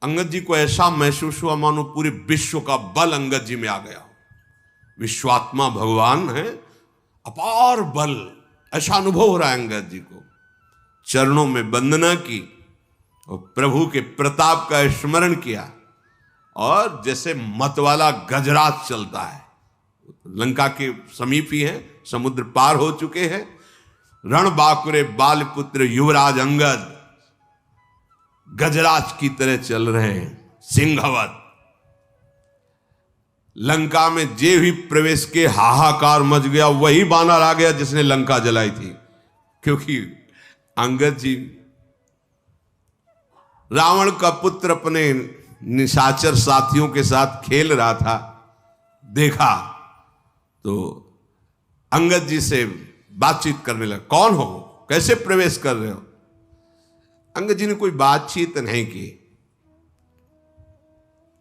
अंगद जी को ऐसा महसूस हुआ मानो पूरे विश्व का बल अंगद जी में आ गया। विश्वात्मा भगवान है, अपार बल, ऐसा अनुभव हो रहा है अंगद जी को। चरणों में वंदना की और प्रभु के प्रताप का स्मरण किया, और जैसे मतवाला गजराज चलता है। लंका के समीप ही है, समुद्र पार हो चुके हैं। रण बाकुरे बालपुत्र युवराज अंगद गजराज की तरह चल रहे हैं, सिंहवत। लंका में जे भी प्रवेश के हाहाकार मच गया, वही बानर आ गया जिसने लंका जलाई थी। क्योंकि अंगद जी रावण का पुत्र अपने निशाचर साथियों के साथ खेल रहा था, देखा तो अंगद जी से बातचीत करने लगा। कौन हो, कैसे प्रवेश कर रहे हो? अंगद जी ने कोई बातचीत नहीं की।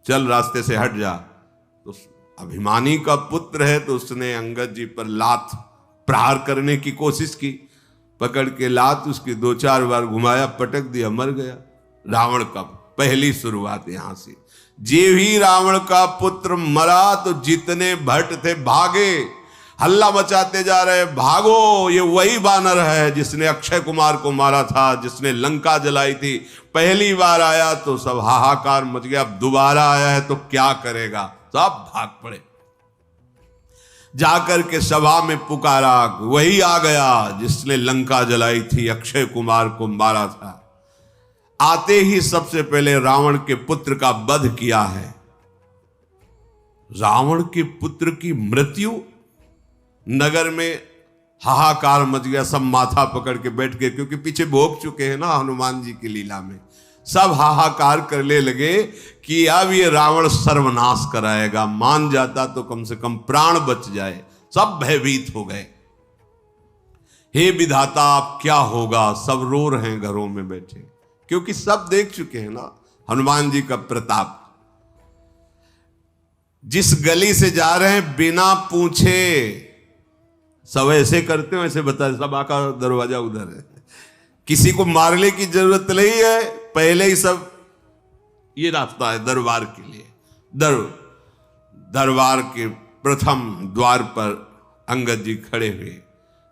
चल रास्ते से हट जा। तो अभिमानी का पुत्र है, तो उसने अंगद जी पर लात प्रहार करने की कोशिश की। पकड़ के लात उसकी 2-4 बार घुमाया, पटक दिया, मर गया। रावण का पहली शुरुआत यहां से। जे भी रावण का पुत्र मरा तो जितने भट्ट थे भागे, हल्ला मचाते जा रहे, भागो, ये वही बानर है जिसने अक्षय कुमार को मारा था, जिसने लंका जलाई थी। पहली बार आया तो सब हाहाकार मच गया, अब दोबारा आया है तो क्या करेगा? सब भाग पड़े। जाकर के सभा में पुकारा, वही आ गया जिसने लंका जलाई थी, अक्षय कुमार को मारा था। आते ही सबसे पहले रावण के पुत्र का वध किया है। रावण के पुत्र की मृत्यु, नगर में हाहाकार मच गया। सब माथा पकड़ के बैठ गए, क्योंकि पीछे भोग चुके हैं ना हनुमान जी की लीला में। सब हाहाकार करने लगे कि अब ये रावण सर्वनाश कराएगा, मान जाता तो कम से कम प्राण बच जाए। सब भयभीत हो गए। हे विधाता, अब क्या होगा? सब रो रहे हैं घरों में बैठे, क्योंकि सब देख चुके हैं ना हनुमान जी का प्रताप। जिस गली से जा रहे हैं बिना पूछे, सब ऐसे करते हो, ऐसे बता, सब आका दरवाजा उधर है, किसी को मारने की जरूरत नहीं है, पहले ही सब, ये रास्ता है दरबार के लिए। दरबार के प्रथम द्वार पर अंगद जी खड़े हुए।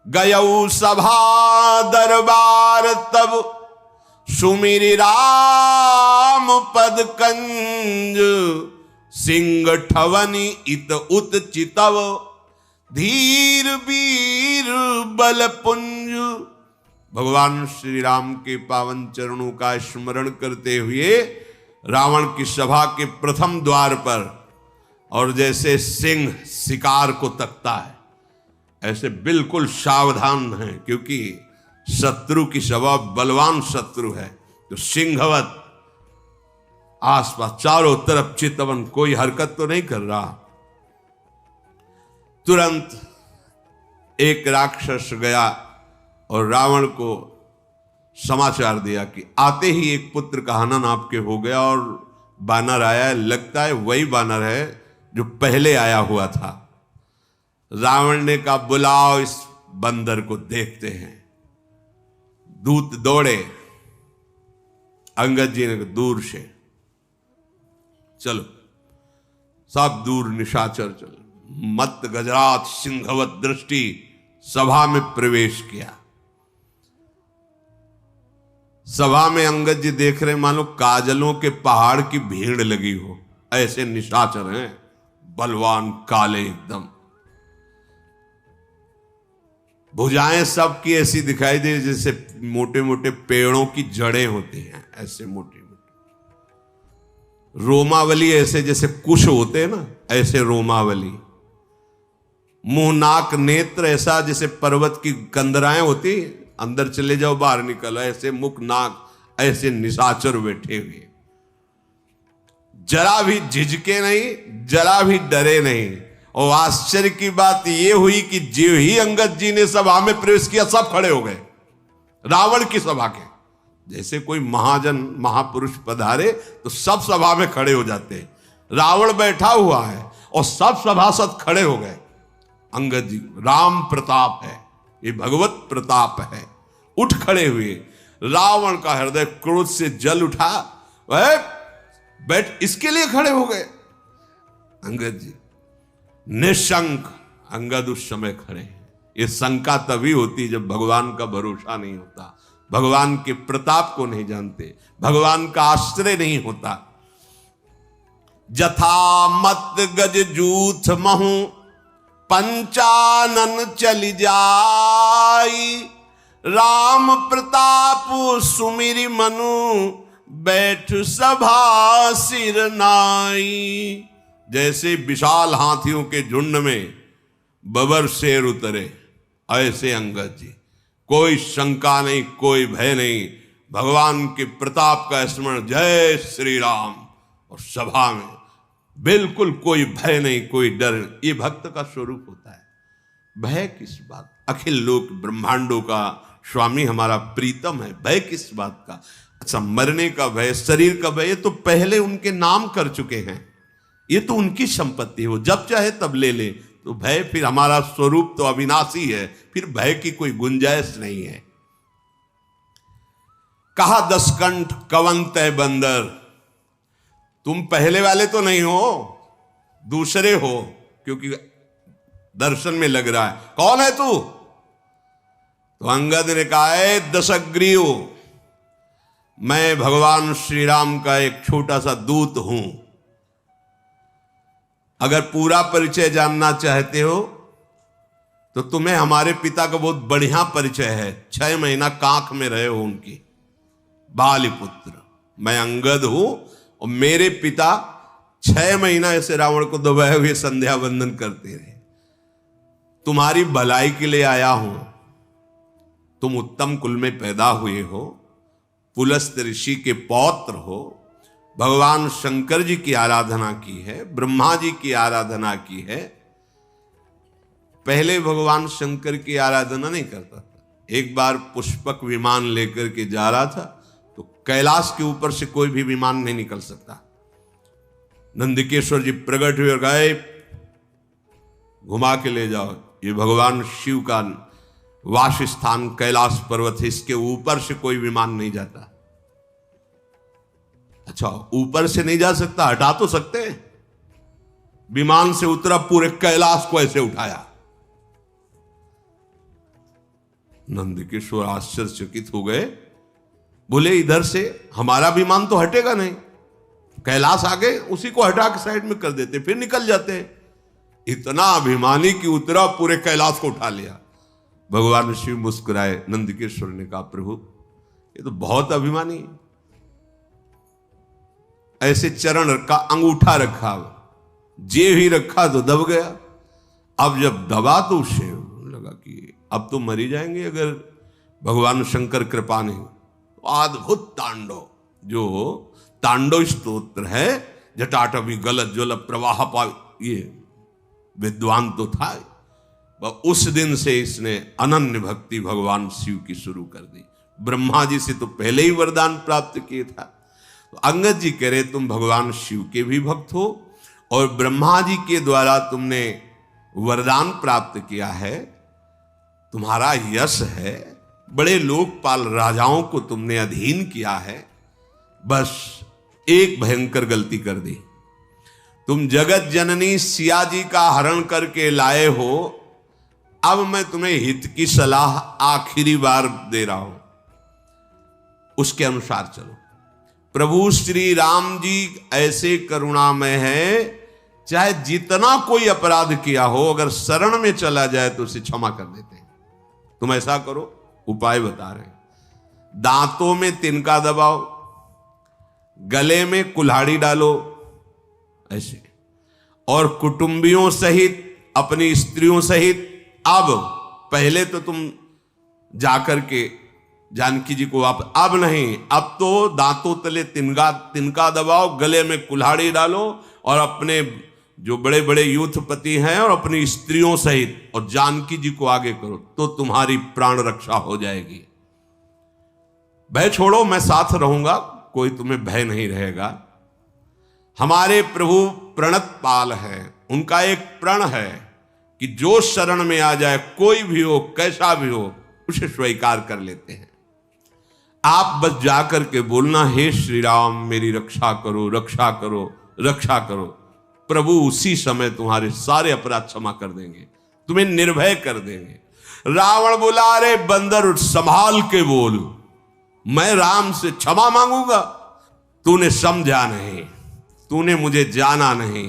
गयऊ सभा दरबार तब सुमिरि राम पद कंज, सिंह ठवनी इत उत चितव, धीर वीर बल पुंज। भगवान श्री राम के पावन चरणों का स्मरण करते हुए रावण की सभा के प्रथम द्वार पर, और जैसे सिंह शिकार को तकता है, ऐसे बिल्कुल सावधान है, क्योंकि शत्रु की सभा बलवान शत्रु है। तो सिंहवत आसपास चारों तरफ चितवन, कोई हरकत तो नहीं कर रहा। तुरंत एक राक्षस गया और रावण को समाचार दिया कि आते ही एक पुत्र का हनन आपके हो गया, और बानर आया है, लगता है वही बानर है जो पहले आया हुआ था। रावण ने कहा, बुलाओ इस बंदर को, देखते हैं। दूत दौड़े। अंगद जी ने कहा, दूर से चलो। सब दूर निशाचर चलो। मत गजराज सिंहवत दृष्टि सभा में प्रवेश किया। सभा में अंगद जी देख रहे, मानो काजलों के पहाड़ की भीड़ लगी हो, ऐसे निशाचर हैं, बलवान, काले एकदम। भुजाएं सबकी ऐसी दिखाई दे जैसे मोटे मोटे पेड़ों की जड़ें होती हैं, ऐसे मोटी मोटी। रोमावली ऐसे जैसे कुश होते हैं ना, ऐसे रोमावली। मुंह नाक नेत्र ऐसा जैसे पर्वत की कंदराएं होती, अंदर चले जाओ बाहर निकलो, ऐसे मुख नाक, ऐसे निशाचर बैठे हुए। जरा भी झिझके नहीं, जरा भी डरे नहीं। और आश्चर्य की बात यह हुई कि जो ही अंगद जी ने सभा में प्रवेश किया, सब खड़े हो गए। रावण की सभा के जैसे कोई महाजन महापुरुष पधारे तो सब सभा में खड़े हो जाते हैं। रावण बैठा हुआ है और सब सभासद खड़े हो गए। अंगद जी, राम प्रताप है, ये भगवत प्रताप है। उठ खड़े हुए। रावण का हृदय क्रोध से जल उठा। वह बैठ इसके लिए खड़े हो गए अंगद जी। निशंक अंगद उस समय खड़े हैं। ये शंका तभी होती जब भगवान का भरोसा नहीं होता, भगवान के प्रताप को नहीं जानते, भगवान का आश्रय नहीं होता। जथा मत गज जूथ महु पंचानन चली जाई, राम प्रताप सुमिरि मनु बैठ सभा सिर नाई। जैसे विशाल हाथियों के झुंड में बबर शेर उतरे, ऐसे अंगद जी, कोई शंका नहीं, कोई भय नहीं, भगवान के प्रताप का स्मरण, जय श्री राम, और सभा में बिल्कुल कोई भय नहीं, कोई डर नहीं। ये भक्त का स्वरूप होता है। भय किस बात? अखिल लोक ब्रह्मांडों का स्वामी हमारा प्रीतम है, भय किस बात का? अच्छा, मरने का भय, शरीर का भय, ये तो पहले उनके नाम कर चुके हैं, ये तो उनकी संपत्ति है, वो जब चाहे तब ले ले। तो भय, फिर हमारा स्वरूप तो अविनाशी है, फिर भय की कोई गुंजाइश नहीं है। कहा दसकंठ कवन तय बंदर, तुम पहले वाले तो नहीं हो, दूसरे हो, क्योंकि दर्शन में लग रहा है। कौन है तू? तो अंगद ने कहा है दशग्रीव, मैं भगवान श्री राम का एक छोटा सा दूत हूं। अगर पूरा परिचय जानना चाहते हो तो तुम्हें हमारे पिता का बहुत बढ़िया परिचय है। 6 महीना कांख में रहे हो उनकी, बालीपुत्र। मैं अंगद हूं और मेरे पिता 6 महीना ऐसे रावण को दबाए हुए संध्या वंदन करते रहे। तुम्हारी भलाई के लिए आया हूं। तुम उत्तम कुल में पैदा हुए हो, पुलस्त ऋषि के पौत्र हो, भगवान शंकर जी की आराधना की है, ब्रह्मा जी की आराधना की है। पहले भगवान शंकर की आराधना नहीं करता था। एक बार पुष्पक विमान लेकर के जा रहा था तो कैलाश के ऊपर से कोई भी विमान नहीं निकल सकता। नंदिकेश्वर जी प्रकट हुए और गए, घुमा के ले जाओ, ये भगवान शिव का वास स्थान कैलाश पर्वत है, इसके ऊपर से कोई विमान नहीं जाता। अच्छा, ऊपर से नहीं जा सकता, हटा तो सकते हैं। विमान से उतरा, पूरे कैलाश को ऐसे उठाया। नंदकिशोर आश्चर्यचकित हो गए, बोले इधर से हमारा विमान तो हटेगा नहीं, कैलाश आगे उसी को हटा के साइड में कर देते, फिर निकल जाते। इतना अभिमानी कि उतरा, पूरे कैलाश को उठा लिया। भगवान शिव मुस्कुराए। नंदकिशोर ने कहा, प्रभु ये तो बहुत अभिमानी है। ऐसे चरण रखा, अंगूठा रखा, जे ही रखा तो दब गया। अब जब दबा तो उसे लगा कि अब तो मर ही जाएंगे अगर भगवान शंकर कृपा नहीं। अद्भुत तांडव, जो तांडव स्तोत्र है, जटाटवी गलत ज्वल प्रवाह पाव, ये विद्वान तो था। उस दिन से इसने अनन्य भक्ति भगवान शिव की शुरू कर दी। ब्रह्मा जी से तो पहले ही वरदान प्राप्त किया था। तो अंगद जी कह रहे, तुम भगवान शिव के भी भक्त हो और ब्रह्मा जी के द्वारा तुमने वरदान प्राप्त किया है, तुम्हारा यश है, बड़े लोकपाल राजाओं को तुमने अधीन किया है। बस एक भयंकर गलती कर दी, तुम जगत जननी सिया जी का हरण करके लाए हो। अब मैं तुम्हें हित की सलाह आखिरी बार दे रहा हूं, उसके अनुसार चलो। प्रभु श्री राम जी ऐसे करुणामय है, चाहे जितना कोई अपराध किया हो, अगर शरण में चला जाए तो उसे क्षमा कर देते हैं। तुम ऐसा करो, उपाय बता रहे हैं। दांतों में तिनका दबाओ, गले में कुल्हाड़ी डालो ऐसे, और कुटुंबियों सहित, अपनी स्त्रियों सहित, अब पहले तो तुम जाकर के जानकी जी को अब नहीं, अब तो दांतों तले तिनका दबाओ, गले में कुल्हाड़ी डालो, और अपने जो बड़े बड़े यूथपति हैं और अपनी स्त्रियों सहित और जानकी जी को आगे करो, तो तुम्हारी प्राण रक्षा हो जाएगी। भय छोड़ो, मैं साथ रहूंगा, कोई तुम्हें भय नहीं रहेगा। हमारे प्रभु प्रणत पाल है, उनका एक प्रण है कि जो शरण में आ जाए, कोई भी हो, कैसा भी हो, उसे स्वीकार कर लेते हैं। आप बस जाकर के बोलना, हे श्री राम मेरी रक्षा करो, रक्षा करो, रक्षा करो। प्रभु उसी समय तुम्हारे सारे अपराध क्षमा कर देंगे, तुम्हें निर्भय कर देंगे। रावण बोला, अरे बंदर संभाल के बोल, मैं राम से क्षमा मांगूंगा? तूने समझा नहीं, तूने मुझे जाना नहीं।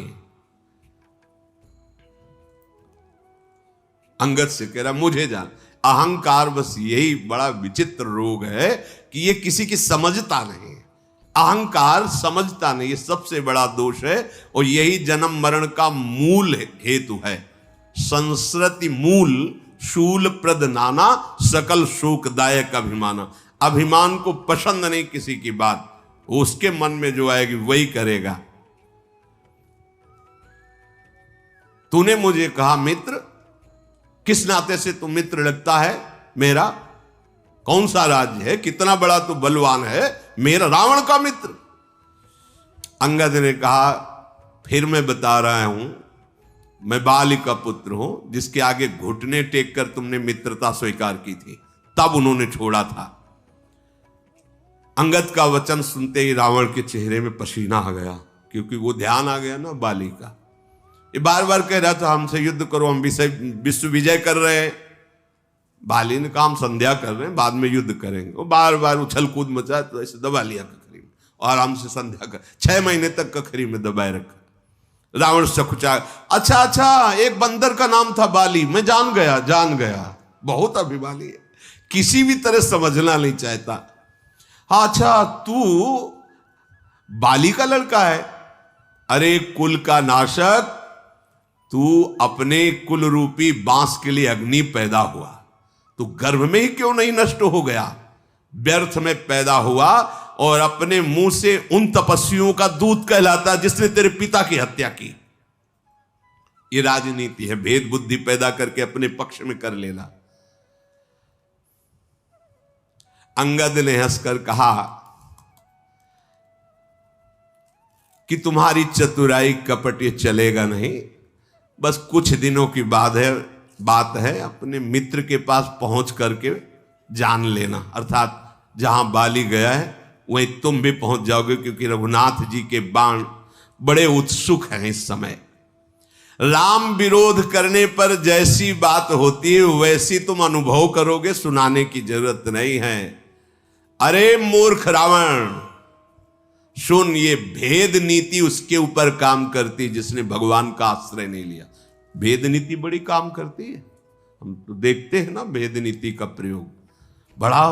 अंगद से कह रहा मुझे जान। अहंकार बस यही बड़ा विचित्र रोग है कि ये किसी की समझता नहीं। अहंकार समझता नहीं, ये सबसे बड़ा दोष है और यही जन्म मरण का मूल हेतु है। संस्कृति मूल शूल प्रद नाना, सकल शोकदायक अभिमाना। अभिमान को पसंद नहीं किसी की बात, उसके मन में जो आएगी वही करेगा। तूने मुझे कहा मित्र, किस नाते से तू मित्र लगता है मेरा? कौन सा राज्य है, कितना बड़ा तू बलवान है, मेरा रावण का मित्र? अंगद ने कहा, फिर मैं बता रहा हूं, मैं बाली का पुत्र हूं, जिसके आगे घुटने टेक कर तुमने मित्रता स्वीकार की थी, तब उन्होंने छोड़ा था। अंगद का वचन सुनते ही रावण के चेहरे में पसीना आ गया, क्योंकि वो ध्यान आ गया ना बाली का। ये बार बार कह रहा था हमसे युद्ध करो, हम विश्व विजय कर रहे हैं। बाली ने कहा हम संध्या कर रहे हैं, बाद में युद्ध करेंगे। वो बार बार उछल कूद मचा, तो ऐसे दबा लिया कखरी में और आराम से संध्या कर 6 महीने तक कखरी में दबाए रखा। रावण सकुचा, अच्छा, एक बंदर का नाम था बाली, मैं जान गया, बहुत अभिमानी है, किसी भी तरह समझना नहीं चाहता। हाँ अच्छा, तू बाली का लड़का है? अरे कुल का नाशक, तू अपने कुल रूपी बांस के लिए अग्नि पैदा हुआ, तू गर्भ में ही क्यों नहीं नष्ट हो गया? व्यर्थ में पैदा हुआ और अपने मुंह से उन तपस्वियों का दूत कहलाता जिसने तेरे पिता की हत्या की। ये राजनीति है, भेद बुद्धि पैदा करके अपने पक्ष में कर लेना। अंगद ने हंसकर कहा कि तुम्हारी चतुराई कपट ये चलेगा नहीं, बस कुछ दिनों की बात है, अपने मित्र के पास पहुंच करके जान लेना, अर्थात जहां बाली गया है वहीं तुम भी पहुंच जाओगे, क्योंकि रघुनाथ जी के बाण बड़े उत्सुक हैं इस समय। राम विरोध करने पर जैसी बात होती है वैसी तुम अनुभव करोगे, सुनाने की जरूरत नहीं है। अरे मूर्ख रावण, सुन, ये भेद नीति उसके ऊपर काम करती जिसने भगवान का आश्रय नहीं लिया। भेद नीति बड़ी काम करती है, हम तो देखते हैं ना भेद नीति का प्रयोग बड़ा।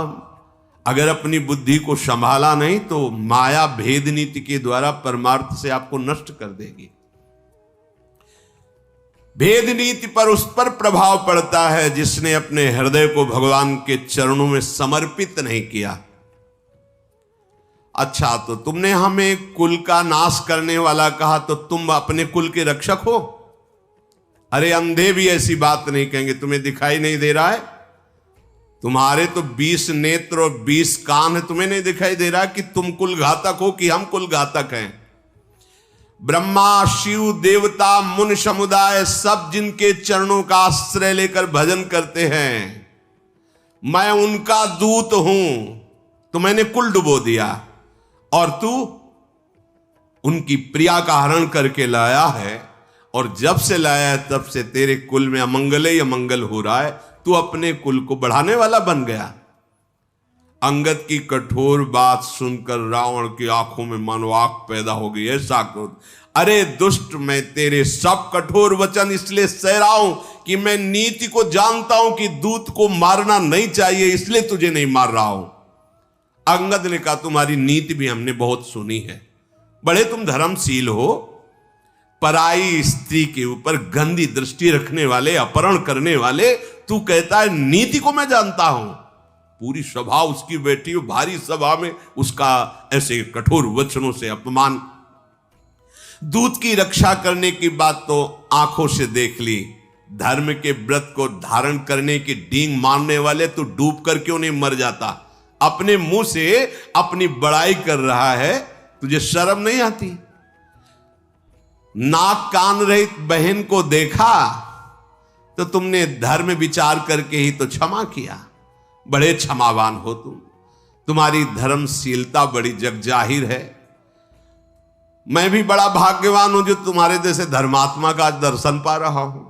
अगर अपनी बुद्धि को संभाला नहीं तो माया भेद नीति के द्वारा परमार्थ से आपको नष्ट कर देगी। भेद नीति पर उस पर प्रभाव पड़ता है जिसने अपने हृदय को भगवान के चरणों में समर्पित नहीं किया। अच्छा, तो तुमने हमें कुल का नाश करने वाला कहा, तो तुम अपने कुल के रक्षक हो? अरे अंधे भी ऐसी बात नहीं कहेंगे, तुम्हें दिखाई नहीं दे रहा है? तुम्हारे तो 20 नेत्र और 20 कान है, तुम्हें नहीं दिखाई दे रहा कि तुम कुल घातक हो कि हम कुल घातक हैं? ब्रह्मा, शिव, देवता, मुनि समुदाय सब जिनके चरणों का आश्रय लेकर भजन करते हैं, मैं उनका दूत हूं, तो मैंने कुल डुबो दिया और तू उनकी प्रिया का हरण करके लाया है, और जब से लाया है तब से तेरे कुल में अमंगल ही अमंगल हो रहा है। तू अपने कुल को बढ़ाने वाला बन गया। अंगद की कठोर बात सुनकर रावण की आंखों में मानो आग पैदा हो गई, ऐसा क्रोध। अरे दुष्ट, मैं तेरे सब कठोर वचन इसलिए सह रहा हूं कि मैं नीति को जानता हूं कि दूत को मारना नहीं चाहिए, इसलिए तुझे नहीं मार रहा हूं। अंगद ने कहा, तुम्हारी नीति भी हमने बहुत सुनी है, बड़े तुम धर्मशील हो, पराई स्त्री के ऊपर गंदी दृष्टि रखने वाले, अपहरण करने वाले, तू कहता है नीति को मैं जानता हूं। पूरी सभा उसकी बैठी हो, भारी सभा में उसका ऐसे कठोर वचनों से अपमान। दूत की रक्षा करने की बात तो आंखों से देख ली, धर्म के व्रत को धारण करने की डींग मारने वाले, तू डूब कर क्यों नहीं मर जाता? अपने मुंह से अपनी बड़ाई कर रहा है, तुझे शर्म नहीं आती? नाक कान रहित बहन को देखा तो तुमने धर्म विचार करके ही तो क्षमा किया, बड़े क्षमावान हो तुम। तुम्हारी धर्मशीलता बड़ी जगजाहिर है। मैं भी बड़ा भाग्यवान हूं जो तुम्हारे जैसे धर्मात्मा का दर्शन पा रहा हूं।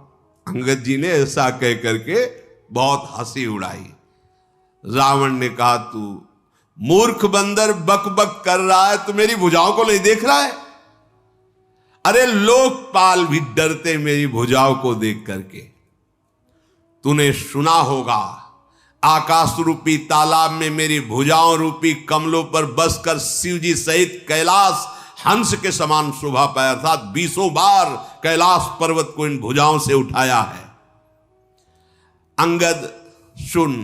अंगद जी ने ऐसा कह करके बहुत हंसी उड़ाई। रावण ने कहा, तू मूर्ख बंदर बक बक कर रहा है, तू मेरी भुजाओं को नहीं देख रहा है? अरे लोकपाल भी डरते मेरी भुजाओं को देख करके। तूने सुना होगा आकाश रूपी तालाब में मेरी भुजाओं रूपी कमलों पर बसकर शिव जी सहित कैलाश हंस के समान शोभा पाया, अर्थात 20 बार कैलाश पर्वत को इन भुजाओं से उठाया है। अंगद सुन,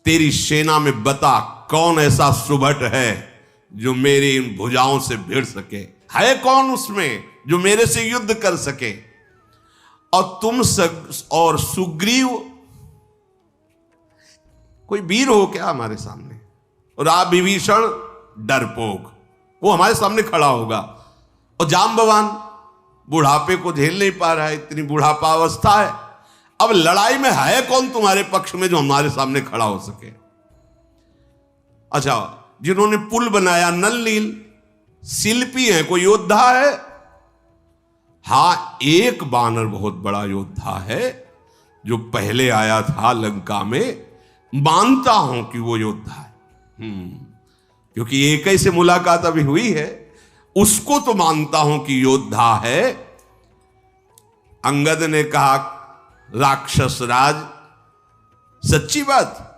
तेरी सेना में बता कौन ऐसा सुभट है जो मेरी इन भुजाओं से भिड़ सके? है कौन उसमें जो मेरे से युद्ध कर सके? और तुम और सुग्रीव कोई वीर हो क्या हमारे सामने? और आप विभीषण डरपोक, वो हमारे सामने खड़ा होगा। और जाम्बवान बुढ़ापे को झेल नहीं पा रहा है, इतनी बुढ़ापा अवस्था है। अब लड़ाई में है कौन तुम्हारे पक्ष में जो हमारे सामने खड़ा हो सके? अच्छा, जिन्होंने पुल बनाया नल नील, शिल्पी है, कोई योद्धा है? हां, एक बानर बहुत बड़ा योद्धा है जो पहले आया था लंका में। मानता हूं कि वो योद्धा है, क्योंकि एक ही से मुलाकात अभी हुई है, उसको तो मानता हूं कि योद्धा है। अंगद ने कहा, राक्षस राज, सच्ची बात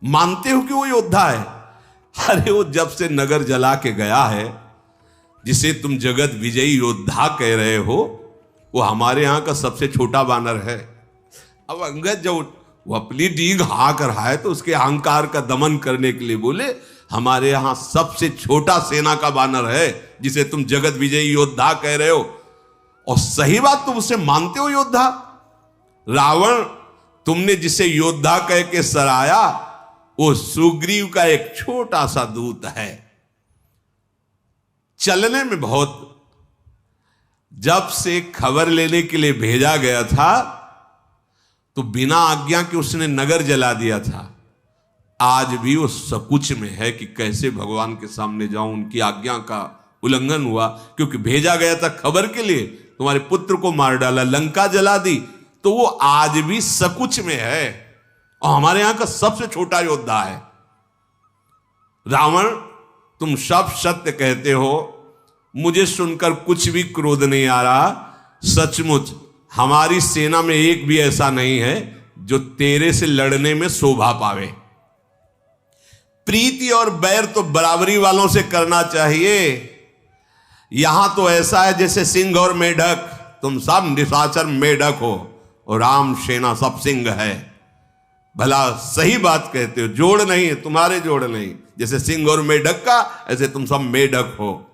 मानते हो कि वो योद्धा है? अरे वो जब से नगर जला के गया है, जिसे तुम जगत विजयी योद्धा कह रहे हो, वो हमारे यहां का सबसे छोटा बानर है। अब अंगद जब वो अपनी डींग हाँ कर रहा है तो उसके अहंकार का दमन करने के लिए बोले, हमारे यहां सबसे छोटा सेना का बानर है जिसे तुम जगत विजयी योद्धा कह रहे हो। और सही बात, तुम उसे मानते हो योद्धा? रावण, तुमने जिसे योद्धा कह के सराया, वो सुग्रीव का एक छोटा सा दूत है, चलने में बहुत। जब से खबर लेने के लिए भेजा गया था तो बिना आज्ञा के उसने नगर जला दिया था। आज भी वो सकुच में है कि कैसे भगवान के सामने जाऊं, उनकी आज्ञा का उल्लंघन हुआ, क्योंकि भेजा गया था खबर के लिए, तुम्हारे पुत्र को मार डाला, लंका जला दी, तो वो आज भी सकुच में है और हमारे यहां का सबसे छोटा योद्धा है। रावण, तुम सब सत्य कहते हो, मुझे सुनकर कुछ भी क्रोध नहीं आ रहा। सचमुच हमारी सेना में एक भी ऐसा नहीं है जो तेरे से लड़ने में शोभा पावे। प्रीति और बैर तो बराबरी वालों से करना चाहिए। यहां तो ऐसा है जैसे सिंह और मेढक, तुम सब निशाचर मेढक हो और राम सेना सब सिंह है। भला सही बात कहते हो, जोड़ नहीं है, तुम्हारे जोड़ नहीं, जैसे सिंह और मेढक का, ऐसे तुम सब मेढक हो।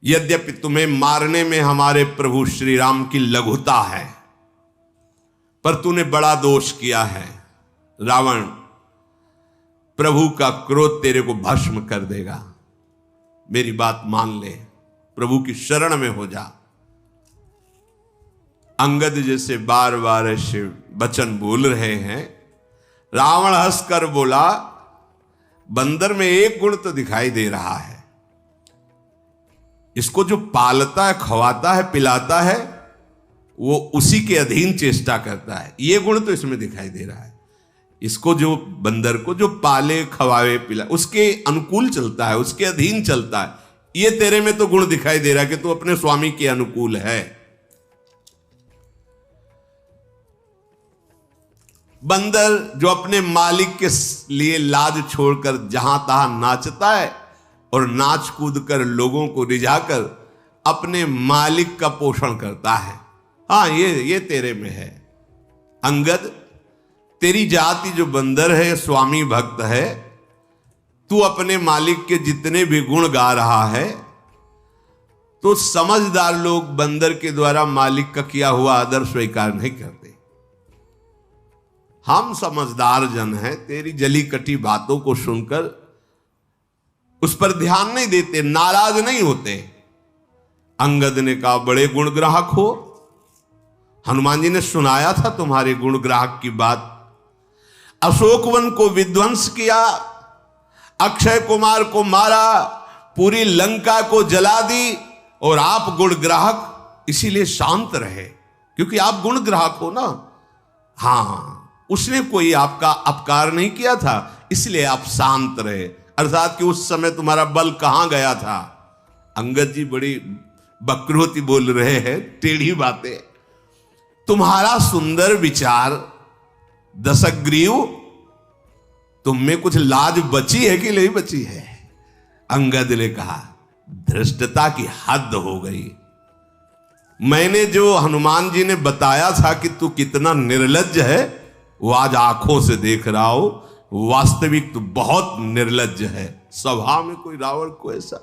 यद्यपि तुम्हें मारने में हमारे प्रभु श्री राम की लघुता है, पर तूने बड़ा दोष किया है। रावण, प्रभु का क्रोध तेरे को भस्म कर देगा। मेरी बात मान ले, प्रभु की शरण में हो जा। अंगद जैसे बार बार ऐसे वचन बोल रहे हैं। रावण हंसकर बोला, बंदर में एक गुण तो दिखाई दे रहा है, इसको जो पालता है, खवाता है, पिलाता है, वो उसी के अधीन चेष्टा करता है। ये गुण तो इसमें दिखाई दे रहा है। इसको जो बंदर को जो पाले, खवावे, पिला, उसके अनुकूल चलता है, उसके अधीन चलता है। ये तेरे में तो गुण दिखाई दे रहा है कि तू अपने स्वामी के अनुकूल है। बंदर जो अपने मालिक के लिए लाज छोड़कर जहां तहां नाचता है और नाच कूद कर लोगों को रिझाकर अपने मालिक का पोषण करता है, हाँ ये तेरे में है। अंगद, तेरी जाति जो बंदर है, स्वामी भक्त है, तू अपने मालिक के जितने भी गुण गा रहा है, तो समझदार लोग बंदर के द्वारा मालिक का किया हुआ आदर स्वीकार नहीं करते। हम समझदार जन हैं, तेरी जली कटी बातों को सुनकर उस पर ध्यान नहीं देते, नाराज नहीं होते। अंगद ने कहा, बड़े गुण ग्राहक हो। हनुमान जी ने सुनाया था तुम्हारे गुण ग्राहक की बात। अशोकवन को विध्वंस किया, अक्षय कुमार को मारा, पूरी लंका को जला दी, और आप गुण ग्राहक, इसीलिए शांत रहे, क्योंकि आप गुण ग्राहक हो ना। हां, उसने कोई आपका अपकार नहीं किया था, इसलिए आप शांत रहे। अर्थात कि उस समय तुम्हारा बल कहां गया था। अंगद जी बड़ी बकरोती बोल रहे हैं, टेढ़ी बातें। तुम्हारा सुंदर विचार दशग्रीव, तुम में कुछ लाज बची है कि नहीं बची है? अंगद ने कहा, धृष्टता की हद हो गई। मैंने जो हनुमान जी ने बताया था कि तू कितना निर्लज्ज है, वो आज आंखों से देख रहा हो। वास्तविक तो बहुत निर्लज्ज है। सभा में कोई रावण को ऐसा,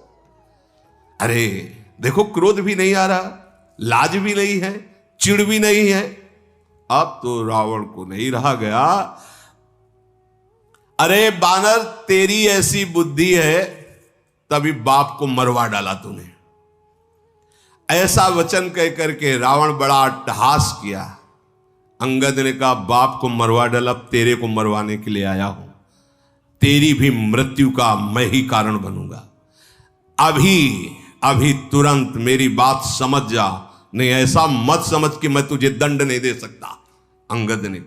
अरे देखो, क्रोध भी नहीं आ रहा, लाज भी नहीं है, चिढ़ भी नहीं है। अब तो रावण को नहीं रहा गया। अरे बानर, तेरी ऐसी बुद्धि है, तभी बाप को मरवा डाला तूने। ऐसा वचन कह करके रावण बड़ा अट्टहास किया। अंगद ने कहा, बाप को मरवा डाला, अब तेरे को मरवाने के लिए आया हूं। तेरी भी मृत्यु का मैं ही कारण बनूंगा। अभी तुरंत मेरी बात समझ जा, नहीं ऐसा मत समझ कि मैं तुझे दंड नहीं दे सकता। अंगद ने,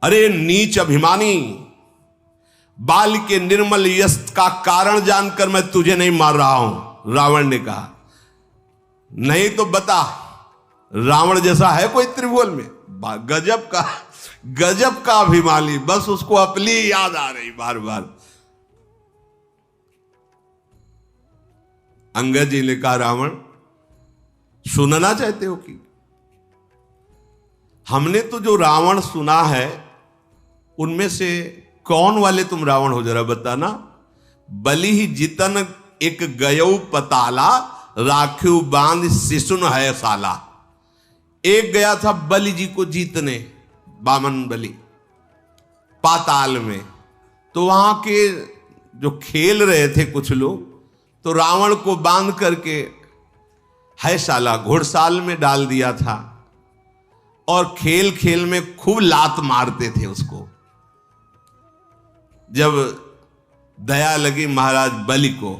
अरे नीच अभिमानी, बाल के निर्मल यश का कारण जानकर मैं तुझे नहीं मार रहा हूं। रावण ने कहा, नहीं तो बता, रावण जैसा है कोई त्रिभुवन में? गजब का अभिमानी, बस उसको अपनी याद आ रही बार बार। अंगद जी ने कहा, रावण सुनना चाहते हो कि? हमने तो जो रावण सुना है, उनमें से कौन वाले तुम रावण हो, जरा बताना। बलि ही जितन एक गयऊ पताला, राखिव बांध शिशुन है साला। एक गया था बलि जी को जीतने, बामन बलि, पाताल में। तो वहां के जो खेल रहे थे कुछ लोग, तो रावण को बांध करके है साला घुड़साल में डाल दिया था, और खेल खेल में खूब लात मारते थे उसको। जब दया लगी महाराज बलि को,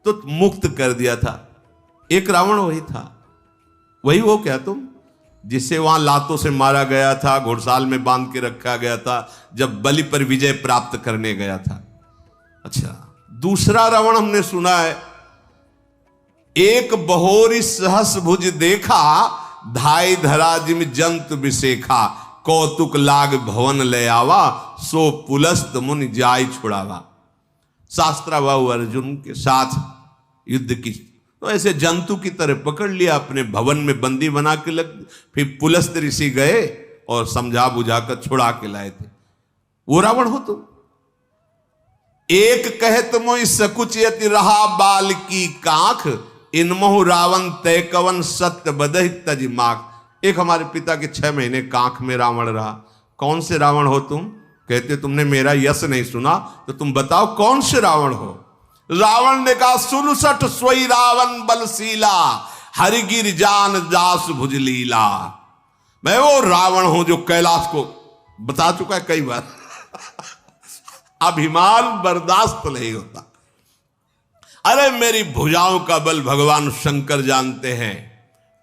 तो मुक्त कर दिया था। एक रावण वही था। वही हो क्या तुम, जिसे वहां लातों से मारा गया था, घुड़साल में बांध के रखा गया था, जब बलि पर विजय प्राप्त करने गया था? अच्छा, दूसरा रावण हमने सुना है, एक बहोरी सहस भुज देखा, धाई धरा जिम जंतु विशेखा, कौतुक लाग भवन ले आवा, सो पुलस्त मुनि जाय छुड़ावा। शास्त्राबाहु अर्जुन के साथ युद्ध की, तो ऐसे जंतु की तरह पकड़ लिया, अपने भवन में बंदी बना के फिर पुलस्त ऋषि गए और समझा बुझाकर छुड़ा के लाए थे। वो रावण हो तुम। एक कहत मोहि सकुच यति रहा बाल की कांख, इनमहु रावण तय कवन सत्य बदहि तज माख। एक हमारे पिता के 6 महीने कांख में रावण रहा। कौन से रावण हो तुम? कहते तुमने मेरा यश नहीं सुना, तो तुम बताओ कौन से रावण हो? रावण ने कहा, 67 सोई रावण बलशीला, हरिगिर जान दास भुजलीला। मैं वो रावण हूं जो कैलाश को बता चुका है कई बार। अभिमान बर्दाश्त नहीं होता। अरे मेरी भुजाओं का बल भगवान शंकर जानते हैं।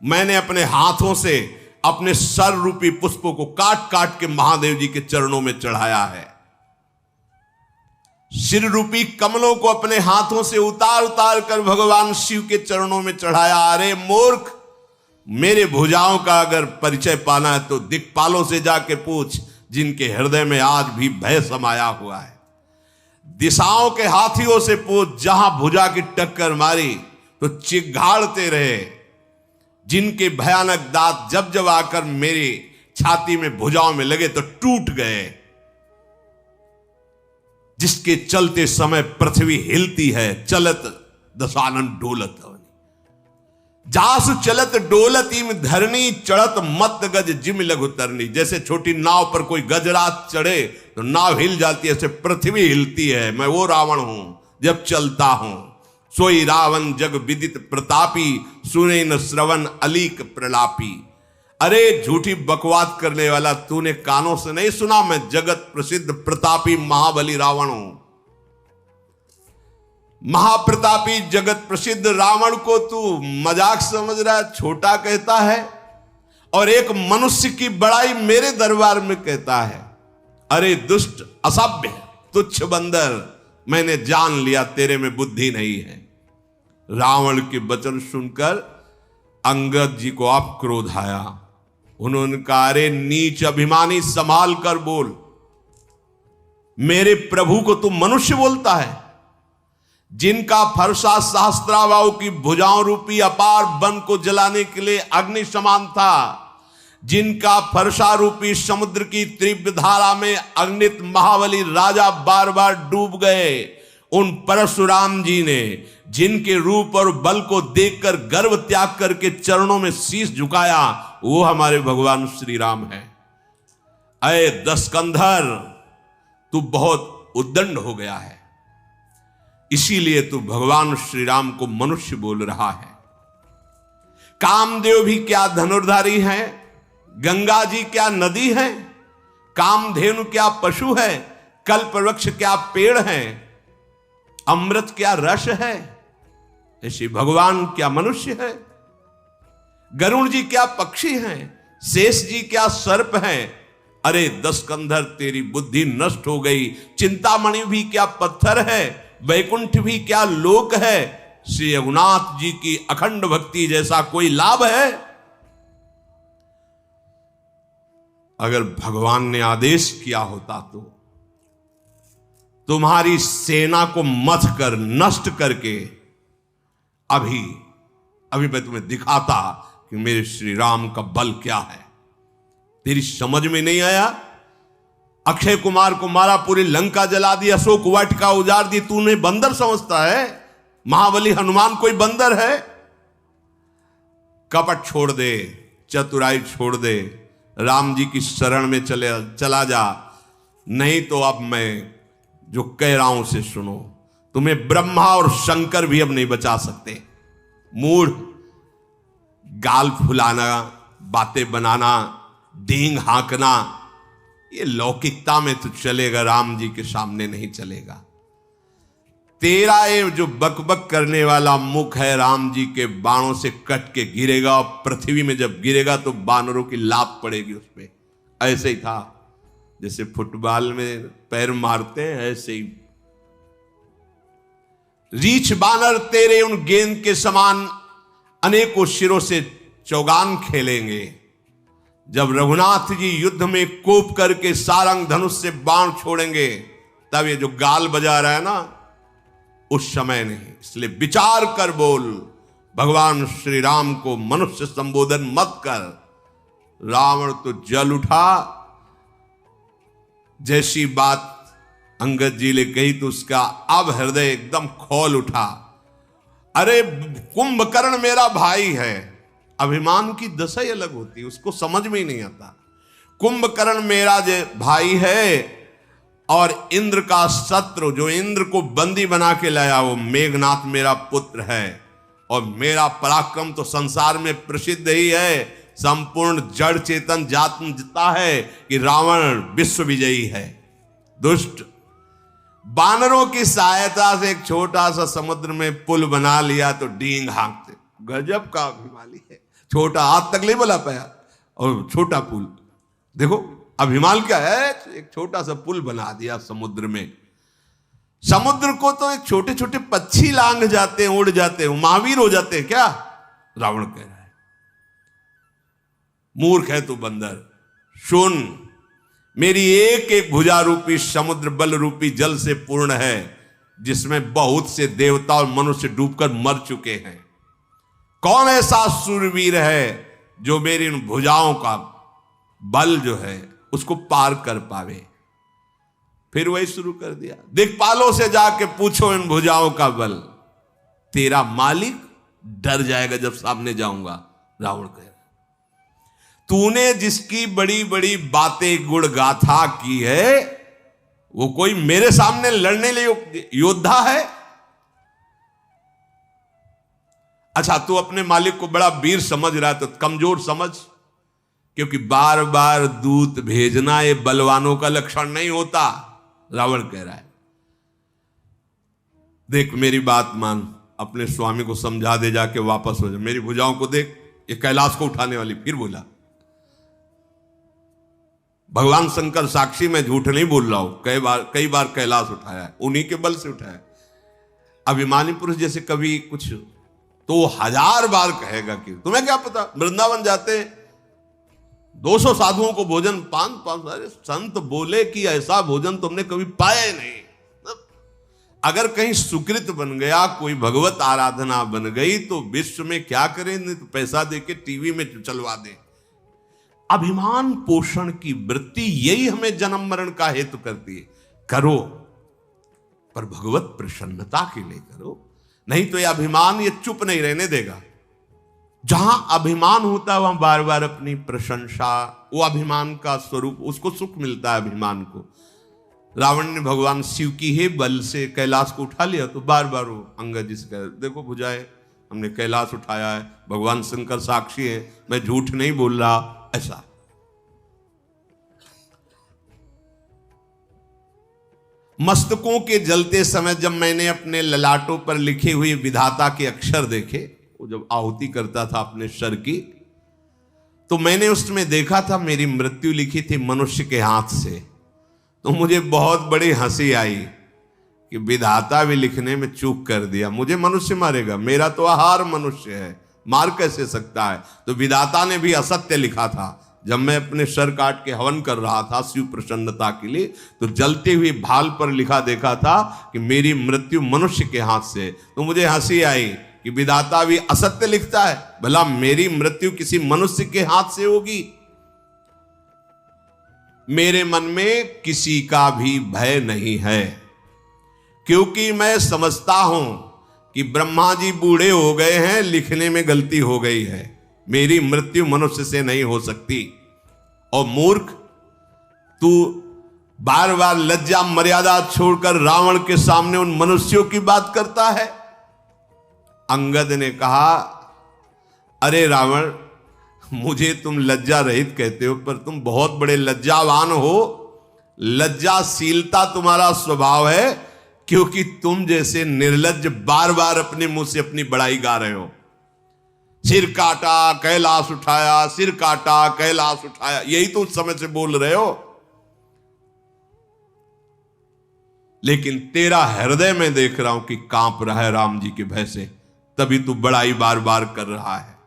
मैंने अपने हाथों से अपने सर रूपी पुष्पों को काट काट के महादेव जी के चरणों में चढ़ाया है। सिर रूपी कमलों को अपने हाथों से उतार उतार कर भगवान शिव के चरणों में चढ़ाया। अरे मूर्ख, मेरे भुजाओं का अगर परिचय पाना है तो दिक्पालों से जाके पूछ, जिनके हृदय में आज भी भय समाया हुआ है। दिशाओं के हाथियों से पूछ, जहां भुजा की टक्कर मारी तो चिघाड़ते रहे, जिनके भयानक दांत जब जब आकर मेरी छाती में भुजाओं में लगे तो टूट गए, जिसके चलते समय पृथ्वी हिलती है, चलत दशानन डोलत। जासु चलत डोलत इम धरनी, चढ़त मत गज जिम लघु तरनी। जैसे छोटी नाव पर कोई गजरात चढ़े तो नाव हिल जाती है, ऐसे पृथ्वी हिलती है। मैं वो रावण हूं जब चलता हूं। सोई रावण जग विदित प्रतापी, सुने न श्रवण अलीक प्रलापी। अरे झूठी बकवास करने वाला, तूने कानों से नहीं सुना? मैं जगत प्रसिद्ध प्रतापी महाबली रावण हूं। महाप्रतापी जगत प्रसिद्ध रावण को तू मजाक समझ रहा है, छोटा कहता है, और एक मनुष्य की बड़ाई मेरे दरबार में कहता है। अरे दुष्ट, असभ्य, तुच्छ बंदर, मैंने जान लिया तेरे में बुद्धि नहीं है। रावण के वचन सुनकर अंगद जी को आप क्रोध आया। उन्होंने कहा, अरे नीच अभिमानी, संभाल कर बोल। मेरे प्रभु को तू मनुष्य बोलता है? जिनका फरसा सहस्त्राबाहु की भुजाओं रूपी अपार वन को जलाने के लिए अग्नि समान था, जिनका फरसा रूपी समुद्र की तीव्र धारा में अग्नित महाबली राजा बार बार डूब गए, उन परशुराम जी ने जिनके रूप और बल को देखकर गर्व त्याग करके चरणों में शीश झुकाया, वो हमारे भगवान श्री राम है। अय दशकंधर, तू बहुत उद्दंड हो गया है, इसीलिए तू भगवान श्री राम को मनुष्य बोल रहा है। कामदेव भी क्या धनुर्धारी हैं? गंगा जी क्या नदी है? कामधेनु क्या पशु है? कल्प वृक्ष क्या पेड़ है? अमृत क्या रस है? ऐसे भगवान क्या मनुष्य है? गरुण जी क्या पक्षी हैं? शेष जी क्या सर्प हैं? अरे दशकंधर, तेरी बुद्धि नष्ट हो गई। चिंतामणि भी क्या पत्थर है? वैकुंठ भी क्या लोक है? श्री रघुनाथ जी की अखंड भक्ति जैसा कोई लाभ है? अगर भगवान ने आदेश किया होता तो तुम्हारी सेना को मथ कर, नष्ट करके अभी मैं तुम्हें दिखाता कि मेरे श्री राम का बल क्या है। तेरी समझ में नहीं आया? अक्षय कुमार को मारा, पूरी लंका जला दी, अशोक वाटिका उजाड़ दी, तूने बंदर समझता है? महाबली हनुमान कोई बंदर है? कपट छोड़ दे, चतुराई छोड़ दे, राम जी की शरण में चला जा, नहीं तो अब मैं जो कह रहा हूं उसे सुनो। तुम्हें ब्रह्मा और शंकर भी अब नहीं बचा सकते। मूढ़, गाल फुलाना, बातें बनाना, डींग हाँकना, ये लौकिकता में तो चलेगा, राम जी के सामने नहीं चलेगा। तेरा ये जो बकबक करने वाला मुख है, राम जी के बाणों से कट के गिरेगा, और पृथ्वी में जब गिरेगा तो बानरों की लात पड़ेगी उस पे। ऐसे ही था, जैसे फुटबॉल में पैर मारते हैं, ऐसे ही रीछ बानर तेरे उन गेंद के समान अनेकों शिरों से चौगान खेलेंगे। जब रघुनाथ जी युद्ध में कोप करके सारंग धनुष से बाण छोड़ेंगे, तब ये जो गाल बजा रहा है ना, उस समय नहीं। इसलिए विचार कर बोल। भगवान श्री राम को मनुष्य संबोधन मत कर। रावण तो जल उठा। जैसी बात अंगद जी ने कही तो उसका अब हृदय एकदम खोल उठा। अरे कुंभकर्ण मेरा भाई है। अभिमान की दशा ही अलग होती है, उसको समझ में ही नहीं आता। कुंभकर्ण मेरा भाई है, और इंद्र का शत्रु, जो इंद्र को बंदी बना के लाया, वो मेघनाथ मेरा पुत्र है। और मेरा पराक्रम तो संसार में प्रसिद्ध ही है। संपूर्ण जड़ चेतन जानता है कि रावण विश्व विजयी है। दुष्ट, बानरों की सहायता से एक छोटा सा समुद्र में पुल बना लिया तो डींग हाँकते। गजब का अभिमानी है। छोटा, हाथ तक नहीं बुला पाया, और छोटा पुल। देखो अभिमान क्या है, एक छोटा सा पुल बना दिया समुद्र में। समुद्र को तो एक छोटे छोटे पक्षी लांघ जाते हैं, उड़ जाते हैं, महावीर हो जाते हैं क्या? रावण कह रहा है। मूर्ख है तू बंदर। सुन, मेरी एक एक भुजा रूपी समुद्र बल रूपी जल से पूर्ण है, जिसमें बहुत से देवता और मनुष्य डूबकर मर चुके हैं। कौन ऐसा सूरवीर है जो मेरी इन भुजाओं का बल जो है उसको पार कर पावे? फिर वही शुरू कर दिया, दिक्पालों से जाके पूछो इन भुजाओं का बल। तेरा मालिक डर जाएगा जब सामने जाऊंगा। रावण कह रहा, तूने जिसकी बड़ी बड़ी बातें गुण गाथा की है, वो कोई मेरे सामने लड़ने लिए योद्धा है? अच्छा, तू अपने मालिक को बड़ा वीर समझ रहा है तो कमजोर समझ। क्योंकि बार बार दूत भेजना ये बलवानों का लक्षण नहीं होता। रावण कह रहा है, देख मेरी बात मान, अपने स्वामी को समझा दे, जाके वापस हो जा, मेरी भुजाओं को देख, ये कैलाश को उठाने वाली। फिर बोला, भगवान शंकर साक्षी, मैं झूठ नहीं बोल रहा हूं, कई बार कैलाश उठाया है, उन्हीं के बल से उठाया है। अभिमानी पुरुष जैसे कभी कुछ तो 1000 बार कहेगा कि तुम्हें क्या पता, वृंदावन जाते 200 साधुओं को भोजन 5 सारे संत बोले कि ऐसा भोजन तुमने कभी पाया ही नहीं। अगर कहीं सुकृत बन गया, कोई भगवत आराधना बन गई, तो विश्व में क्या करें, नहीं तो पैसा देके टीवी में चलवा दें। अभिमान पोषण की वृत्ति यही हमें जन्म मरण का हेतु करती है। करो पर भगवत प्रसन्नता के लिए करो, नहीं तो ये अभिमान ये चुप नहीं रहने देगा। जहां अभिमान होता है वहां बार बार अपनी प्रशंसा, वो अभिमान का स्वरूप, उसको सुख मिलता है अभिमान को। रावण ने भगवान शिव की ही बल से कैलाश को उठा लिया, तो बार बार वो अंगद जी से कह, देखो भुजाए, हमने कैलाश उठाया है, भगवान शंकर साक्षी है, मैं झूठ नहीं बोल रहा। ऐसा मस्तकों के जलते समय जब मैंने अपने ललाटों पर लिखे हुए विधाता के अक्षर देखे, वो जब आहुति करता था अपने सर की, तो मैंने उसमें देखा था मेरी मृत्यु लिखी थी मनुष्य के हाथ से। तो मुझे बहुत बड़ी हंसी आई कि विधाता भी लिखने में चूक कर दिया, मुझे मनुष्य मारेगा, मेरा तो आहार मनुष्य है, मार कैसे सकता है। तो विधाता ने भी असत्य लिखा था। जब मैं अपने सर काट के हवन कर रहा था शिव प्रसन्नता के लिए, तो जलते हुए भाल पर लिखा देखा था कि मेरी मृत्यु मनुष्य के हाथ से। तो मुझे हंसी आई कि विधाता भी असत्य लिखता है, भला मेरी मृत्यु किसी मनुष्य के हाथ से होगी। मेरे मन में किसी का भी भय नहीं है, क्योंकि मैं समझता हूं कि ब्रह्मा जी बूढ़े हो गए हैं, लिखने में गलती हो गई है, मेरी मृत्यु मनुष्य से नहीं हो सकती। और मूर्ख, तू बार बार लज्जा मर्यादा छोड़कर रावण के सामने उन मनुष्यों की बात करता है। अंगद ने कहा, अरे रावण, मुझे तुम लज्जा रहित कहते हो, पर तुम बहुत बड़े लज्जावान हो। लज्जाशीलता तुम्हारा स्वभाव है, क्योंकि तुम जैसे निर्लज्ज बार बार अपने मुंह से अपनी बड़ाई गा रहे हो। सिर काटा कैलाश उठाया, सिर काटा कैलाश उठाया, यही तो उस समय से बोल रहे हो। लेकिन तेरा हृदय में देख रहा हूं कि कांप रहा है राम जी के भय से, तभी तू बड़ाई बार बार कर रहा है।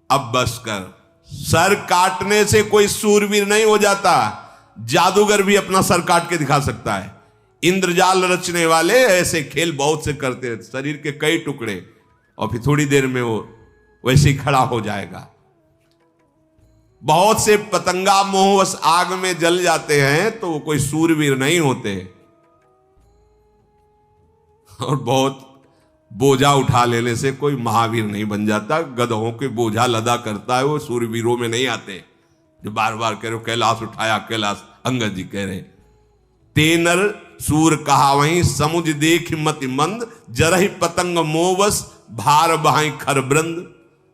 अब बस कर, सर काटने से कोई सूरवीर नहीं हो जाता, जादूगर भी अपना सर काट के दिखा सकता है। इंद्रजाल रचने वाले ऐसे खेल बहुत से करते हैं, शरीर के कई टुकड़े, और फिर थोड़ी देर में वो वैसे ही खड़ा हो जाएगा। बहुत से पतंगा मोहवश आग में जल जाते हैं, तो वो कोई सूरवीर नहीं होते। और बहुत बोझा उठा लेने से कोई महावीर नहीं बन जाता। गधों के बोझा लदा करता है, वो सूरवीरों में नहीं आते। जो बार बार कह रहे हो कैलाश उठाया कैलाश, अंगद जी कह रहे, तेनर सूर कहा वहीं समुझ देख मति मंद, जरहि पतंग मोवस भार बहाई खरबृंद।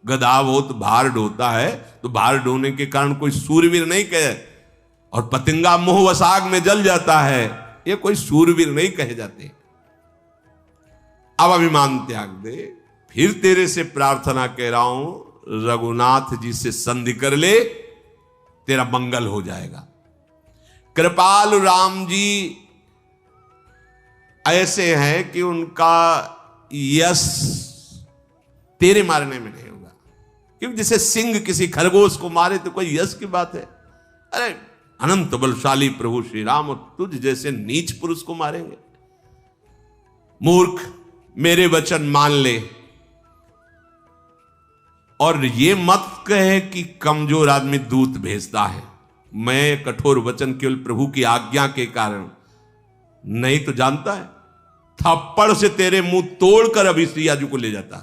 गधा बहुत भार ढोता है, तो भार ढोने के कारण कोई सूरवीर नहीं कहे, और पतंगा मोहवश आग में जल जाता है, ये कोई सूरवीर नहीं कहे जाते। अब अभिमान त्याग दे, फिर तेरे से प्रार्थना कह रहा हूं, रघुनाथ जी से संधि कर ले, तेरा मंगल हो जाएगा। कृपालु राम जी ऐसे हैं कि उनका यश तेरे मारने में नहीं होगा, क्योंकि जैसे सिंह किसी खरगोश को मारे तो कोई यश की बात है। अरे अनंत बलशाली प्रभु श्री राम तुझ जैसे नीच पुरुष को मारेंगे। मूर्ख, मेरे वचन मान ले, और ये मत कहे कि कमजोर आदमी दूत भेजता है। मैं कठोर वचन केवल प्रभु की आज्ञा के कारण, नहीं तो जानता है थप्पड़ से तेरे मुंह तोड़कर अभी सिया जी को ले जाता।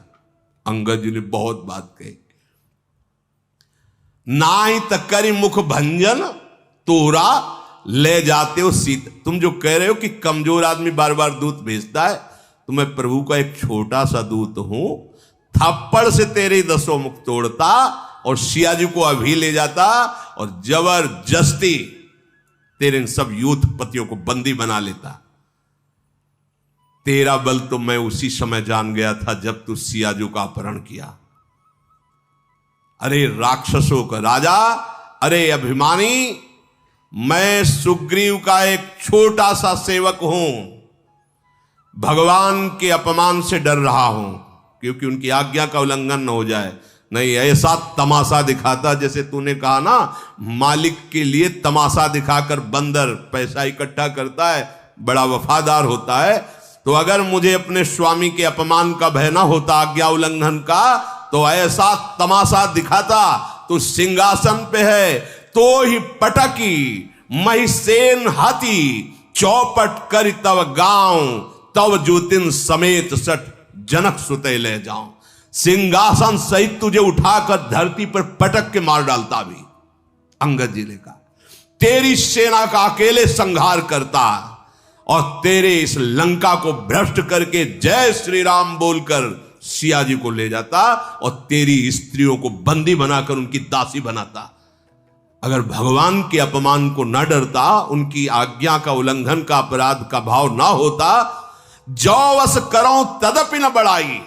अंगद जी ने बहुत बात कही, नाई तकरी मुख भंजन तोरा ले जाते हो सीत। तुम जो कह रहे हो कि कमजोर आदमी बार बार दूत भेजता है, तो मैं प्रभु का एक छोटा सा दूत हूं, थप्पड़ से तेरे 10 मुख तोड़ता, और सिया जी को अभी ले जाता और जबरदस्ती तेरे इन सब यूथपतियों को बंदी बना लेता। तेरा बल तो मैं उसी समय जान गया था जब तू सियाजू का अपहरण किया। अरे राक्षसों का राजा, अरे अभिमानी, मैं सुग्रीव का एक छोटा सा सेवक हूं, भगवान के अपमान से डर रहा हूं क्योंकि उनकी आज्ञा का उल्लंघन न हो जाए। नहीं, ऐसा तमाशा दिखाता, जैसे तूने कहा ना, मालिक के लिए तमाशा दिखाकर बंदर पैसा इकट्ठा करता है, बड़ा वफादार होता है। तो अगर मुझे अपने स्वामी के अपमान का भय ना होता, आज्ञा उल्लंघन का, तो ऐसा तमाशा दिखाता। तू सिंहासन पे है तो ही पटकी, महिसेन हाथी चौपट कर तव गांव, तव ज्योतिन समेत सठ जनक सुते ले जाऊं। सिंहासन सहित तुझे उठाकर धरती पर पटक के मार डालता। भी अंगद जी ने कहा, तेरी सेना का अकेले संहार करता और तेरे इस लंका को भ्रष्ट करके जय श्री राम बोलकर सिया जी को ले जाता और तेरी स्त्रियों को बंदी बनाकर उनकी दासी बनाता। अगर भगवान के अपमान को न डरता, उनकी आज्ञा का उल्लंघन का अपराध का भाव ना होता, जो वस करो तदपि न बढ़ाई,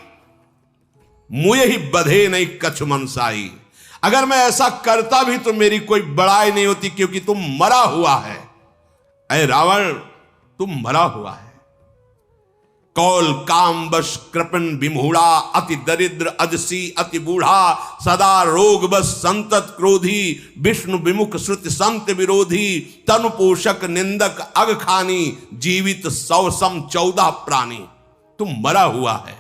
मुझे ही बधे नहीं कछ मनसाई। अगर मैं ऐसा करता भी तो मेरी कोई बड़ाई नहीं होती, क्योंकि तुम मरा हुआ है। ऐ रावण, तुम मरा हुआ है। कौल काम बश कृपन विमूढ़ा, अति दरिद्र अजसी अति बूढ़ा, सदा रोग बस संतत क्रोधी, विष्णु विमुख श्रुति संत विरोधी, तनु पोषक निंदक अग खानी, जीवित 100 सम 14 प्राणी। तुम मरा हुआ है।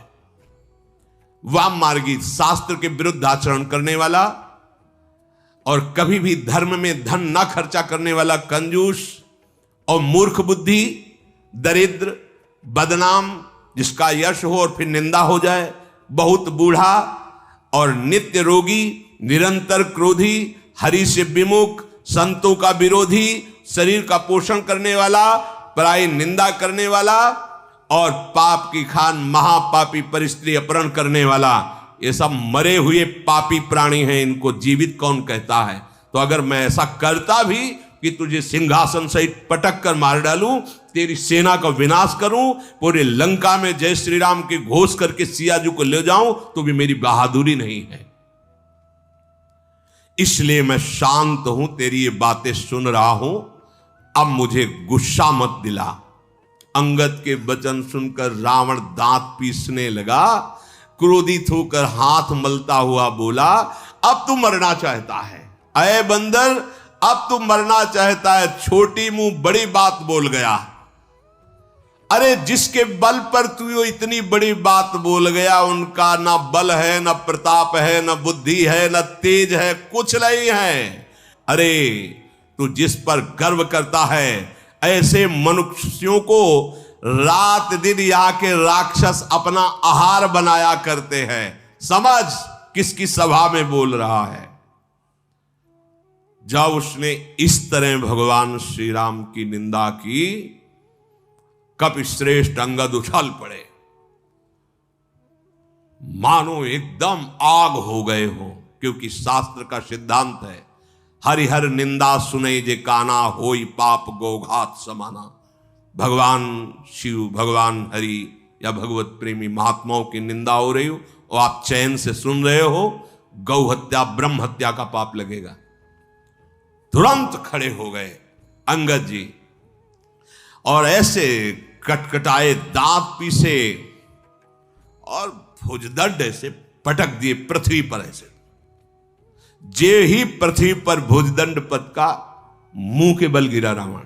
वाम मार्गी, शास्त्र के विरुद्ध आचरण करने वाला और कभी भी धर्म में धन ना खर्चा करने वाला कंजूस और मूर्ख बुद्धि, दरिद्र, बदनाम, जिसका यश हो और फिर निंदा हो जाए, बहुत बूढ़ा और नित्य रोगी, निरंतर क्रोधी, हरि से विमुख, संतों का विरोधी, शरीर का पोषण करने वाला, पराई निंदा करने वाला और पाप की खान महापापी परिस्त्री अपहरण करने वाला, ये सब मरे हुए पापी प्राणी हैं। इनको जीवित कौन कहता है? तो अगर मैं ऐसा करता भी कि तुझे सिंहासन सहित पटक कर मार डालूं, तेरी सेना का विनाश करूं, पूरे लंका में जय श्री राम के घोष करके सियाजू को ले जाऊं, तो भी मेरी बहादुरी नहीं है। इसलिए मैं शांत हूं, तेरी ये बातें सुन रहा हूं। अब मुझे गुस्सा मत दिला। अंगद के वचन सुनकर रावण दांत पीसने लगा, क्रोधित होकर हाथ मलता हुआ बोला, अब तू मरना चाहता है? अय बंदर, अब तू मरना चाहता है? छोटी मुंह बड़ी बात बोल गया। अरे जिसके बल पर तू इतनी बड़ी बात बोल गया, उनका ना बल है, ना प्रताप है, ना बुद्धि है, ना तेज है, कुछ नहीं है। अरे तू जिस पर गर्व करता है, ऐसे मनुष्यों को रात दिन यहाँ के राक्षस अपना आहार बनाया करते हैं। समझ किसकी सभा में बोल रहा है। जब उसने इस तरह भगवान श्री राम की निंदा की, कपिश्रेष्ठ अंगद उछल पड़े, मानो एकदम आग हो गए हो। क्योंकि शास्त्र का सिद्धांत है, हरिहर निंदा सुने जे काना, होई पाप गोघात समाना। भगवान शिव, भगवान हरि या भगवत प्रेमी महात्माओं की निंदा हो रही हो और आप चैन से सुन रहे हो, गौ हत्या ब्रह्म हत्या का पाप लगेगा। तुरंत खड़े हो गए अंगद जी और ऐसे कटकटाए, दांत पीसे और भुजदंड ऐसे पटक दिए पृथ्वी पर। ऐसे जे ही पृथ्वी पर भुजदंड पद का, मुंह के बल गिरा रावण।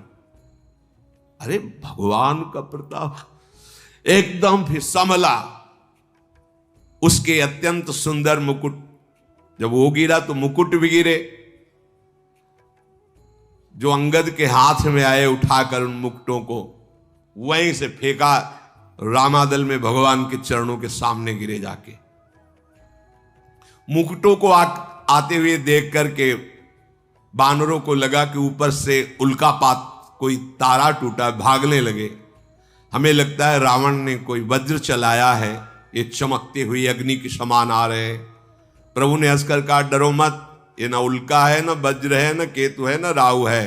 अरे भगवान का प्रताप एकदम फिर संभला। उसके अत्यंत सुंदर मुकुट, जब वो गिरा तो मुकुट भी गिरे, जो अंगद के हाथ में आए, उठाकर उन मुकुटों को वहीं से फेंका, रामादल में भगवान के चरणों के सामने गिरे जाके। मुकुटों को आते हुए देख करके बानरों को लगा कि ऊपर से उल्कापात, कोई तारा टूटा, भागने लगे। हमें लगता है रावण ने कोई वज्र चलाया है, ये चमकते हुए अग्नि के समान आ रहे। प्रभु ने हंसकर कहा, डरो मत, ये ना उल्का है, ना वज्र है, ना केतु है, ना राहु है,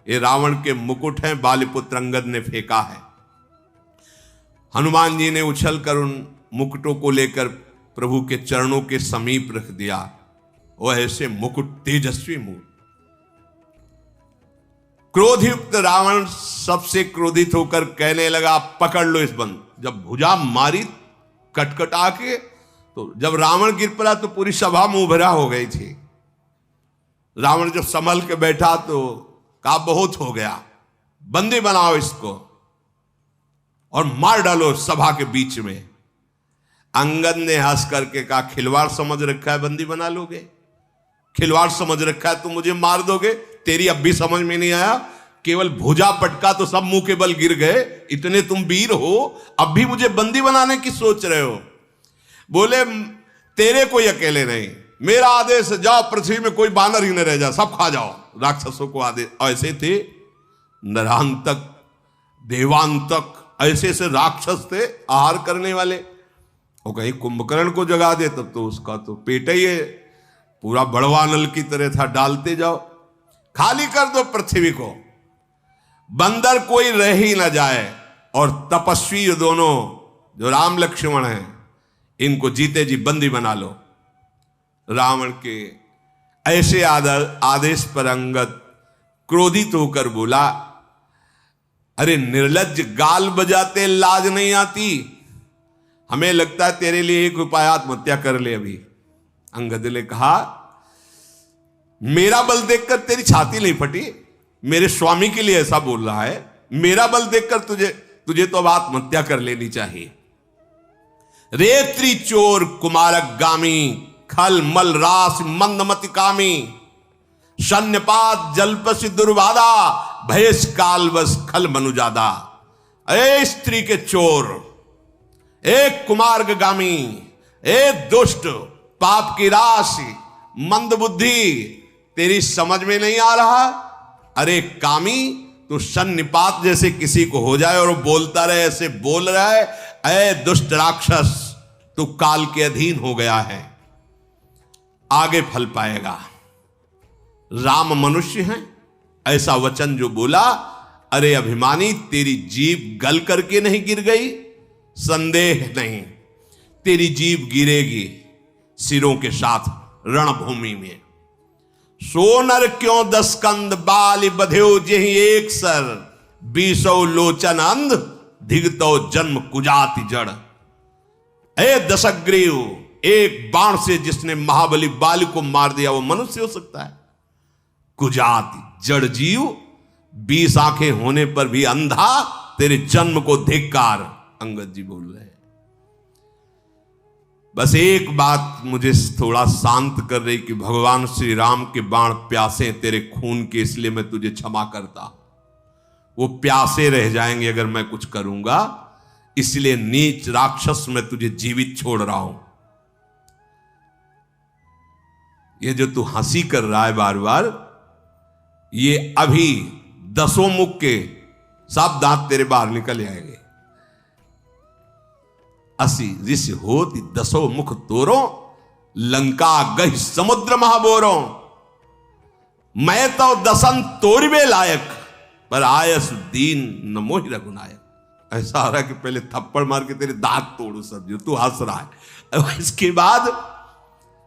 ये रावण के मुकुट हैं, बालीपुत्र अंगद ने फेंका है। हनुमान जी ने उछलकर उन मुकुटों को लेकर प्रभु के चरणों के समीप रख दिया। वो ऐसे मुकुट, तेजस्वी मुकुट। क्रोधयुक्त रावण सबसे क्रोधित होकर कहने लगा, पकड़ लो इस बंद। जब भुजा मारी कटकटा के, तो जब रावण गिर पड़ा तो पूरी सभा मुंह भरा हो गई थी। रावण जब संभल के बैठा तो कहा, बहुत हो गया, बंदी बनाओ इसको और मार डालो सभा के बीच में। अंगद ने हंस करके कहा, खिलवाड़ समझ रखा है, बंदी बना लोगे? खिलवाड़ समझ रखा है, तुम मुझे मार दोगे? तेरी अब भी समझ में नहीं आया? केवल भुजा पटका तो सब मुंह के बल गिर गए, इतने तुम वीर हो, अब भी मुझे बंदी बनाने की सोच रहे हो? बोले, तेरे कोई अकेले नहीं, मेरा आदेश, जाओ पृथ्वी में कोई बानर ही न रह जा, सब खा जाओ। राक्षसों को आदेश। ऐसे थे नरांतक, देवांतक, ऐसे ऐसे राक्षस थे आहार करने वाले। वो कहीं कुंभकर्ण को जगा दे तब तो उसका तो पेट ही है, पूरा बड़वा नल की तरह था, डालते जाओ, खाली कर दो पृथ्वी को, बंदर कोई रह ही ना जाए। और तपस्वी दोनों जो राम लक्ष्मण हैं, इनको जीते जी बंदी बना लो। रावण के ऐसे आदेश पर अंगद क्रोधित होकर बोला, अरे निर्लज्ज, गाल बजाते लाज नहीं आती? हमें लगता है तेरे लिए एक उपाय, आत्महत्या कर ले अभी। अंगद ने कहा, मेरा बल देखकर तेरी छाती नहीं फटी? मेरे स्वामी के लिए ऐसा बोल रहा है? मेरा बल देखकर तुझे तो अब आत्महत्या कर लेनी चाहिए। रेत्री चोर कुमारक गामी, खल मल रास मंदमति कामी, शन्यपात जलपसि दुर्वादा, भयस कालवस खल मनुजादा। ए स्त्री के चोर, एक कुमार्गामी, एक दुष्ट, पाप की राशि, मंद बुद्धि, तेरी समझ में नहीं आ रहा? अरे कामी, तू सन्निपात जैसे किसी को हो जाए और वो बोलता रहे, ऐसे बोल रहा है। ऐ दुष्ट राक्षस, तू काल के अधीन हो गया है, आगे फल पाएगा। राम मनुष्य हैं, ऐसा वचन जो बोला, अरे अभिमानी, तेरी जीभ गल करके नहीं गिर गई? संदेह नहीं, तेरी जीभ गिरेगी सिरों के साथ रणभूमि में। सोनर क्यों 10 कंद, बाल बध्यो जेहि एक सर, 20 लोचन अंध, धिगतो जन्म कुजाति जड़। ए दशग्रीव, एक बाण से जिसने महाबली बाली को मार दिया वो मनुष्य हो सकता है? कुजाति जड़ जीव, 20 आंखें होने पर भी अंधा, तेरे जन्म को धिक्कार। अंगद जी बोल रहे हैं। बस एक बात मुझे थोड़ा शांत कर रही कि भगवान श्री राम के बाण प्यासे तेरे खून के, इसलिए मैं तुझे क्षमा करता। वो प्यासे रह जाएंगे अगर मैं कुछ करूंगा, इसलिए नीच राक्षस मैं तुझे जीवित छोड़ रहा हूं। ये जो तू हंसी कर रहा है बार बार, ये अभी 10 मुख के सब दांत तेरे बाहर निकल आएंगे। असी ऋषि होती 10 मुख तोरो, लंका गही समुद्र महाबोरो। मैं तो 10 तोड़वे लायक, पर आयस दीन न मोहि रघुनायक। ऐसा आ रहा है कि पहले थप्पड़ मार के तेरे दांत तोड़ू सब, जो तू हंस रहा है। इसके बाद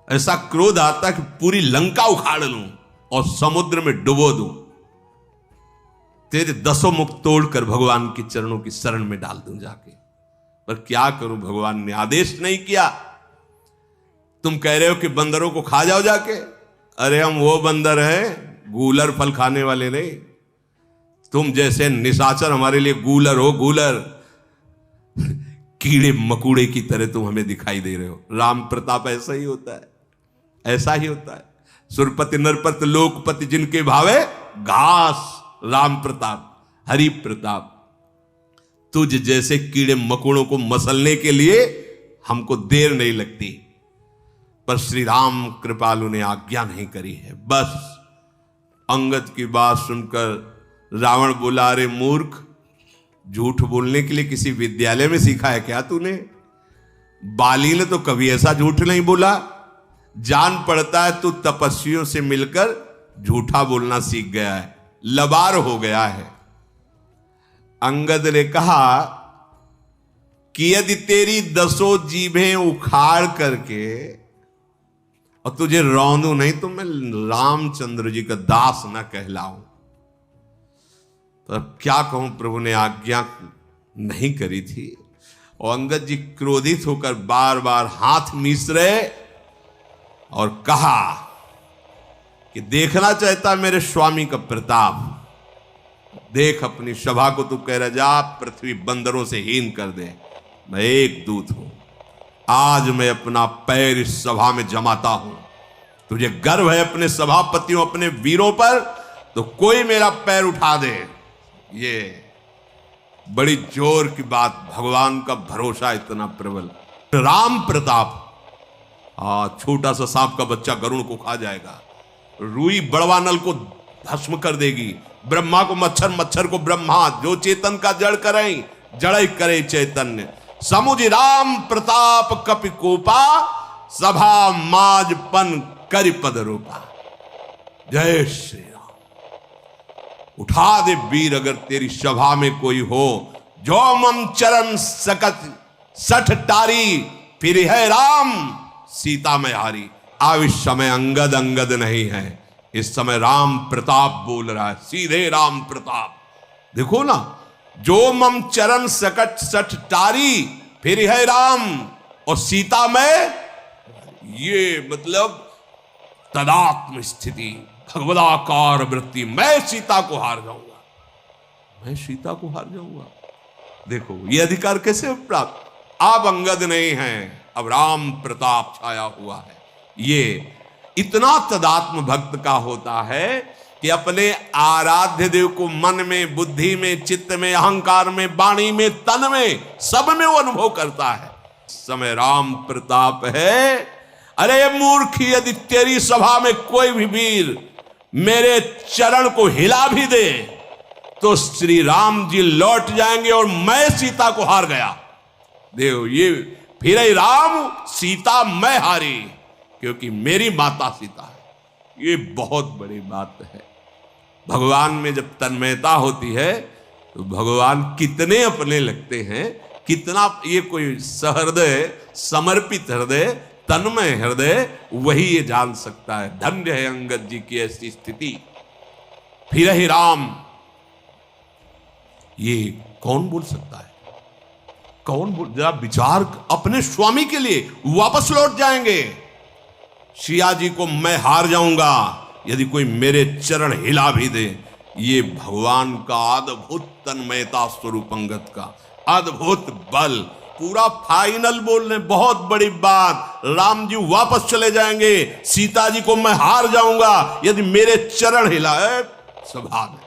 ऐसा क्रोध आता कि पूरी लंका उखाड़ लूं और समुद्र में डुबो दूं, तेरे 10 मुख तोड़कर भगवान के चरणों की शरण में डाल दूं जाके। पर क्या करूं, भगवान ने आदेश नहीं किया। तुम कह रहे हो कि बंदरों को खा जाओ जाके। अरे हम वो बंदर हैं, गूलर फल खाने वाले नहीं। तुम जैसे निशाचर हमारे लिए गूलर हो, गूलर। कीड़े मकुड़े की तरह तुम हमें दिखाई दे रहे हो। राम प्रताप ऐसा ही होता है, ऐसा ही होता है। सुरपति नरपति लोकपति जिनके भावे घास, राम प्रताप, हरि प्रताप। तुझ जैसे कीड़े मकुड़ों को मसलने के लिए हमको देर नहीं लगती, पर श्री राम कृपालु ने आज्ञा नहीं करी है। बस अंगद की बात सुनकर रावण बोला, अरे मूर्ख, झूठ बोलने के लिए किसी विद्यालय में सीखा है क्या तूने? बाली ने तो कभी ऐसा झूठ नहीं बोला। जान पड़ता है तू तपस्वियों से मिलकर झूठा बोलना सीख गया है, लबार हो गया है। अंगद ने कहा कि यदि तेरी 10 जीभें उखाड़ करके और तुझे रौंदू नहीं तो मैं रामचंद्र जी का दास न कहलाऊं। तो अब क्या कहूं, प्रभु ने आज्ञा नहीं करी थी। और अंगद जी क्रोधित होकर बार बार हाथ मीस रहे और कहा कि देखना चाहता मेरे स्वामी का प्रताप, देख अपनी सभा को तू कह रहा जा पृथ्वी बंदरों से हीन कर दे, मैं एक दूत हूं, आज मैं अपना पैर इस सभा में जमाता हूं। तुझे गर्व है अपने सभापतियों अपने वीरों पर, तो कोई मेरा पैर उठा दे। ये बड़ी जोर की बात, भगवान का भरोसा इतना प्रबल। राम प्रताप, छोटा सा सांप का बच्चा गरुड़ को खा जाएगा, रुई बड़वा नल को भस्म कर देगी, ब्रह्मा को मच्छर, मच्छर को ब्रह्मा, जो चेतन का जड़ करे जड़ करे चैतन्य। समुझ राम प्रताप कपि कोपा, सभा माजपन करि पद रूपा। जय श्री राम। उठा दे वीर अगर तेरी सभा में कोई हो, जो मम चरण सकत सठ टारी, फिर है राम सीता में हारी। अब इस समय अंगद अंगद नहीं है, इस समय राम प्रताप बोल रहा है, सीधे राम प्रताप। देखो ना, जो मम चरण सकट सठ टारी, फिर है राम और सीता में, ये मतलब तदात्म स्थिति, भगवदाकार वृत्ति। मैं सीता को हार जाऊंगा, मैं सीता को हार जाऊंगा। देखो ये अधिकार कैसे प्राप्त, अब अंगद नहीं है, अब राम प्रताप छाया हुआ है। ये इतना तदात्म भक्त का होता है कि अपने आराध्य देव को मन में, बुद्धि में, चित्त में, अहंकार में, वाणी में, तन में, सब में वो अनुभव करता है। समय राम प्रताप है। अरे मूर्ख, यदि तेरी सभा में कोई भी वीर मेरे चरण को हिला भी दे तो श्री राम जी लौट जाएंगे और मैं सीता को हार गया। देव ये फिर राम सीता मैं हारी, क्योंकि मेरी माता सीता है। ये बहुत बड़ी बात है। भगवान में जब तन्मयता होती है तो भगवान कितने अपने लगते हैं, कितना ये कोई सहृदय, समर्पित हृदय, तन्मय हृदय, वही ये जान सकता है। धन्य है अंगद जी की ऐसी स्थिति। फिर ही राम, ये कौन बोल सकता है, कौन बोल, जरा विचार, अपने स्वामी के लिए वापस लौट जाएंगे। सिया जी को मैं हार जाऊंगा यदि कोई मेरे चरण हिला भी दे। ये भगवान का अद्भुत तन्मयता स्वरूप, अंगद का अद्भुत बल, पूरा फाइनल बोल रहे, बहुत बड़ी बात। राम जी वापस चले जाएंगे, सीता जी को मैं हार जाऊंगा यदि मेरे चरण हिलाए सभा में।